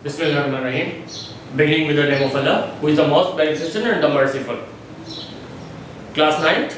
Bismillahirrahmanirrahim. Beginning with the name of Allah, who is the most beneficent and the merciful. Class 9th,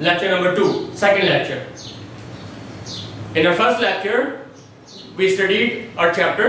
lecture number 2, second lecture. In our first lecture, we studied our chapter.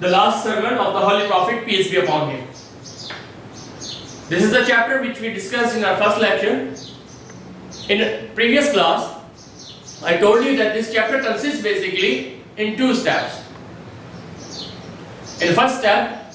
The Last Sermon of the Holy Prophet, peace be upon him. This is the chapter which we discussed in our first lecture. In the previous class, I told you that this chapter consists basically in two steps. In the first step,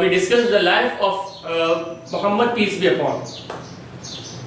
we discussed the life of Muhammad, peace be upon.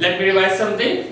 Let me revise something.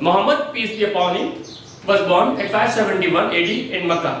Muhammad, peace be upon him, was born at 571 AD in Makkah.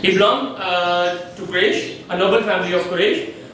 He belonged to Quraysh, a noble family of Quraysh.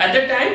At that time,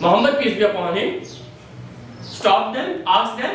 Muhammad, peace be upon him, stopped them, asked them.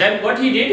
Then what he did,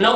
Now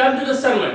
Come to the sermon.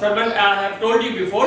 sermon I have told you before,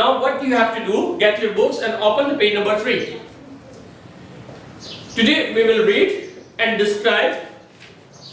Now what you have to do, get your books and open the page number 3. Today we will read and describe,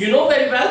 You know very well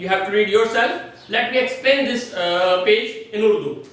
You have to read yourself. Let me explain this page in Urdu.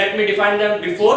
Let me define them before.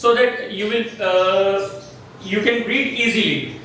So that you will you can read easily,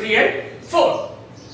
3 and 4.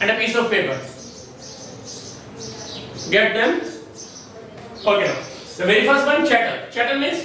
and a piece of paper. Get them. Okay. The very first one, chattel. Chattel means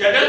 Chattel,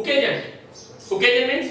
Occasion. Occasion means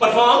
Perform,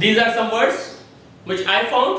These are some words which I found.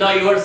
Now you are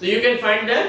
So you can find them.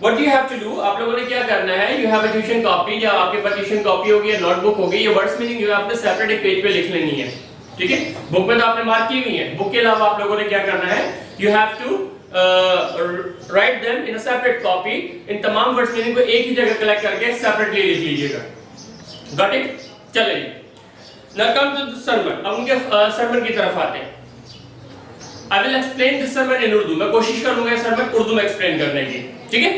What you have to do, آپ لوگوں نے کیا کرنا ہے, you have a tuition copy یا آپ کے پاس tuition copy ہوگی یا نوٹ بک ہوگی, یہ words meaning جو ہے آپ نے سیپریٹ ایک پیج پہ لکھ لینی ہے, ٹھیک ہے. بک میں تو آپ نے مارک کی ہوئی ہے, بک کے علاوہ آپ لوگوں نے کیا کرنا ہے, you have to write them in a separate copy. ان تمام words meaning کو ایک ہی جگہ کلیکٹ کر کے سیپریٹلی لکھ لیجئے گا. Got it? چلیں. Now come to the sermon. اب ان کے sermon کی طرف آتے ہیں. I will explain this sermon in Urdu. میں کوشش کروں گا یہ sermon اردو میں explain کرنے کی, ٹھیک ہے.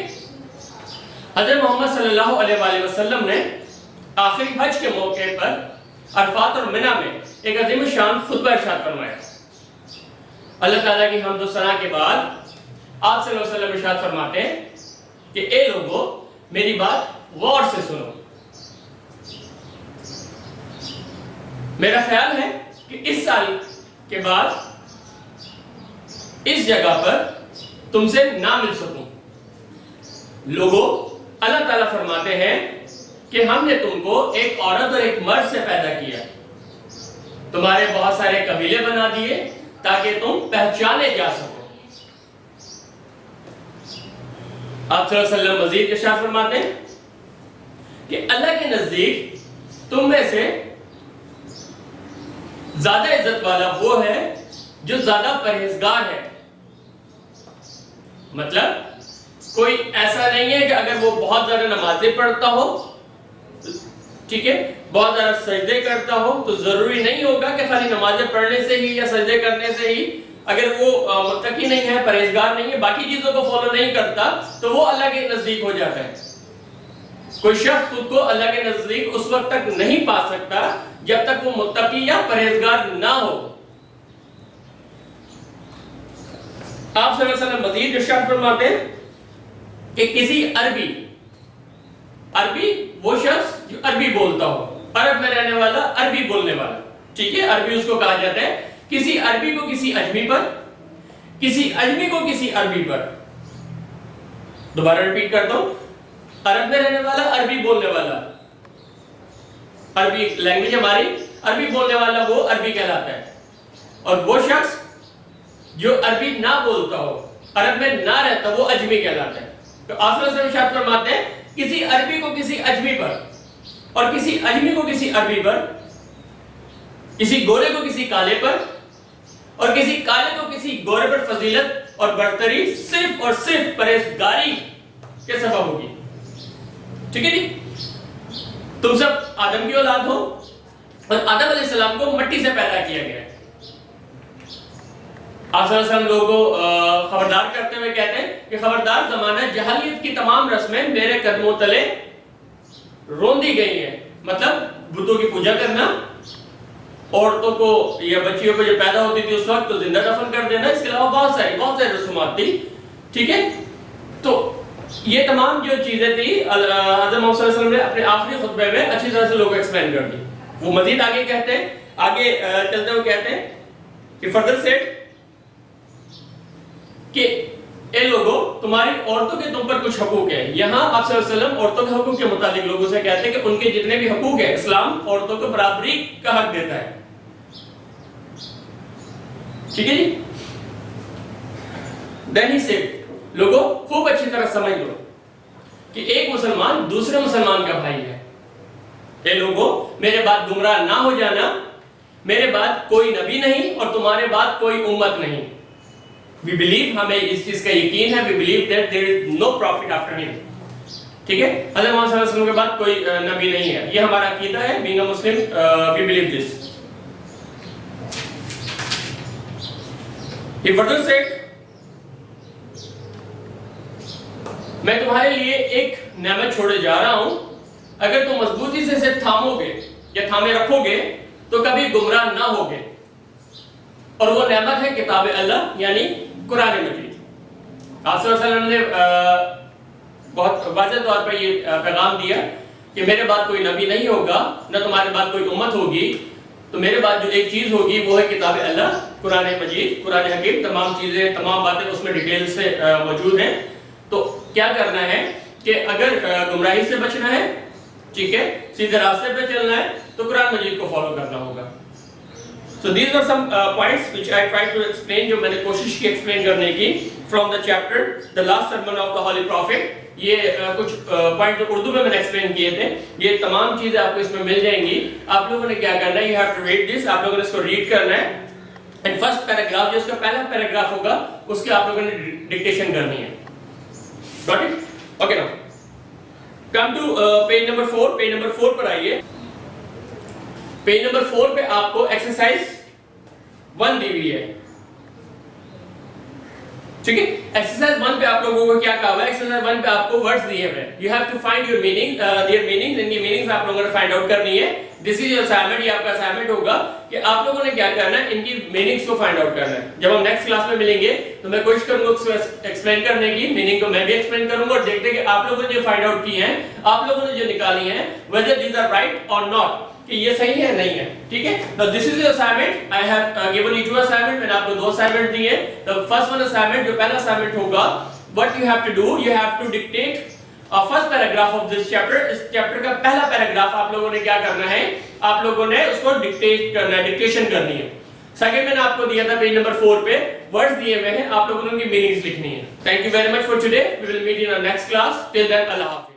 حضرت محمد صلی اللہ علیہ وآلہ وسلم نے آخری حج کے موقع پر عرفات اور منی میں ایک عظیم شان خطبہ ارشاد فرمایا. اللہ تعالیٰ کی حمد و ثنا کے بعد آپ صلی اللہ علیہ وسلم ارشاد فرماتے ہیں کہ اے لوگو میری بات غور سے سنو. میرا خیال ہے کہ اس سال کے بعد اس جگہ پر تم سے نہ مل سکوں. لوگوں اللہ تعالیٰ فرماتے ہیں کہ ہم نے تم کو ایک عورت اور ایک مرد سے پیدا کیا, تمہارے بہت سارے قبیلے بنا دیے تاکہ تم پہچانے جا سکو. آپ صلی اللہ علیہ وسلم مزید ارشاد فرماتے ہیں کہ اللہ کے نزدیک تم میں سے زیادہ عزت والا وہ ہے جو زیادہ پرہیزگار ہے. مطلب کوئی ایسا نہیں ہے کہ اگر وہ بہت زیادہ نمازیں پڑھتا ہو, ٹھیک ہے, بہت زیادہ سجدے کرتا ہو, تو ضروری نہیں ہوگا کہ خالی نمازیں پڑھنے سے ہی یا سجدے کرنے سے ہی, اگر وہ متقی نہیں ہے, پرہیزگار نہیں ہے, باقی چیزوں کو فالو نہیں کرتا, تو وہ اللہ کے نزدیک ہو جاتا ہے. کوئی شخص خود کو اللہ کے نزدیک اس وقت تک نہیں پا سکتا جب تک وہ متقی یا پرہیزگار نہ ہو. آپ صلی اللہ علیہ وسلم مزید ارشاد فرماتے ہیں کہ کسی عربی وہ شخص جو عربی بولتا ہو, عرب میں رہنے والا, عربی بولنے والا, ٹھیک ہے, عربی اس کو کہا جاتا ہے. کسی عربی کو کسی اجمی پر, کسی اجمی کو کسی عربی پر. دوبارہ ریپیٹ کرتا ہوں, عرب میں رہنے والا, عربی بولنے والا, عربی لینگویج ہماری, عربی بولنے والا وہ عربی کہلاتا ہے. اور وہ شخص جو عربی نہ بولتا ہو, عرب میں نہ رہتا, وہ اجمی کہلاتا ہے. تو آپ صلی اللہ علیہ وسلم ارشاد فرماتے ہیں کسی عربی کو کسی اجمی پر, اور کسی اجمی کو کسی عربی پر, کسی گورے کو کسی کالے پر, اور کسی کالے کو کسی گورے پر فضیلت اور برتری صرف اور صرف پرہیزگاری کے سبب ہوگی. ٹھیک ہے جی. تم سب آدم کی اولاد ہو, اور آدم علیہ السلام کو مٹی سے پیدا کیا گیا ہے. آپ صلی اللہ علیہ وسلم لوگوں کو خبردار کرتے ہوئے کہتے ہیں کہ خبردار, زمانہ جہلیت کی تمام رسمیں میرے قدموں تلے رون دی گئی ہیں. مطلب بتوں کی پوجا کرنا, عورتوں کو یا بچیوں کو جو پیدا ہوتی تھی اس وقت تو زندہ دفن کر دینا, اس کے علاوہ بہت ساری رسومات تھی, ٹھیک ہے. تو یہ تمام جو چیزیں تھی حضرت محمد صلی اللہ علیہ وسلم نے اپنے آخری خطبے میں اچھی طرح سے لوگوں کو ایکسپلین کر دی. وہ مزید آگے کہتے ہیں, آگے چلتے ہوئے کہتے ہیں کہ فردر سیٹ کہ اے لوگوں تمہاری عورتوں کے تم پر کچھ حقوق ہیں. یہاں آپ صلی اللہ علیہ وسلم عورتوں کے حقوق کے متعلق لوگوں سے کہتے ہیں کہ ان کے جتنے بھی حقوق ہیں, اسلام عورتوں کو برابری کا حق دیتا ہے. ٹھیک ہے جی. دین ہی سے لوگوں خوب اچھی طرح سمجھ لو کہ ایک مسلمان دوسرے مسلمان کا بھائی ہے. اے لوگوں میرے بعد گمراہ نہ ہو جانا, میرے بعد کوئی نبی نہیں اور تمہارے بعد کوئی امت نہیں. We believe, ہمیں اس چیز کا یقین ہے, we believe that there is no prophet after him. ٹھیک ہے, حضرت محمد صلی اللہ علیہ وسلم کے بعد کوئی نبی نہیں ہے, یہ ہمارا عقیدہ ہے. being a Muslim, we believe this. He further said, میں تمہارے لیے ایک نعمت چھوڑے جا رہا ہوں, اگر تم مضبوطی سے اسے تھامو گے یا تھامے رکھو گے تو کبھی گمراہ نہ ہوگے, اور وہ نعمت ہے کتاب اللہ یعنی قرآن مجید. آپ صلی اللہ علیہ وسلم نے بہت واضح طور پر یہ پیغام دیا کہ میرے بعد کوئی نبی نہیں ہوگا, نہ تمہارے بعد کوئی امت ہوگی, تو میرے بعد جو ایک چیز ہوگی وہ ہے کتاب اللہ, قرآن مجید, قرآن حکیم. تمام چیزیں, تمام باتیں اس میں ڈیٹیل سے موجود ہیں. تو کیا کرنا ہے کہ اگر گمراہی سے بچنا ہے, ٹھیک ہے, سیدھے راستے پہ چلنا ہے, تو قرآن مجید کو فالو کرنا ہوگا. So these were some points which I tried to explain, جو میں نے کوشش کی explain کرنے کی from the chapter the last sermon of the Holy Prophet. یہ کچھ پوائنٹ اردو میں نے ایکسپلین کیے تھے. یہ تمام چیزیں آپ کو اس میں مل جائیں گی. آپ لوگوں نے کیا کرنا ہے, you have to read this, آپ لوگوں نے اس کو ریڈ کرنا ہے. اینڈ فرسٹ پیراگراف جو اس کا پہلا پیراگراف ہوگا اس کے آپ لوگوں نے ڈکٹیشن کرنی ہے. Got it? Okay now. Come to page number 4. Page number 4 پر آئیے. پیج نمبر 4 پہ آپ کو ایکسرسائز 1 دی ہوئی ہے. ٹھیک ہے, ایکسرسائز 1 پہ آپ لوگوں کو کیا کہا ہوا ہے, ایکسرسائز 1 پہ آپ کو ورڈز دیے ہوئے ہیں. You have to find your meaning, their meanings, ان کی میننگز آپ لوگوں نے فائنڈ آؤٹ کرنی ہے. دس از یور اسائنمنٹ, یہ آپ کا اسائنمنٹ ہوگا کہ آپ لوگوں نے کیا کرنا ہے, ان کی میننگز کو فائنڈ آؤٹ کرنا ہے. جب ہم نیکسٹ کلاس میں ملیں گے تو میں کوشش کروں گا اس کو ایکسپلین کرنے کی, میننگ کو میں بھی ایکسپلین کروں گا, اور دیکھتے ہیں کہ آپ لوگوں نے جو فائنڈ آؤٹ کی ہیں, آپ لوگوں نے جو نکالی ہیں, whether these are right or not, کہ یہ صحیح ہے نہیں ہے. ٹھیک ہے, now this is your assignment. I have given you 2 assignment. میں نے آپ کو 2 assignment دیے. The first one assignment, جو پہلا assignment ہوگا, what you have to do, you have to dictate first paragraph of this chapter. Us chapter کا پہلا پیراگراف آپ لوگوں نے کیا کرنا ہے, آپ لوگوں نے اس کو ڈکٹیٹ کرنا ہے, ڈکٹیشن کرنی ہے. سیکنڈ میں نے آپ کو دیا تھا پیج نمبر 4 پہ ورڈز دیے ہوئے ہیں, آپ لوگوں نے ان کی میننگز لکھنی ہے. Thank you very much for today. We will meet in our next class. Till then, Allah Hafiz.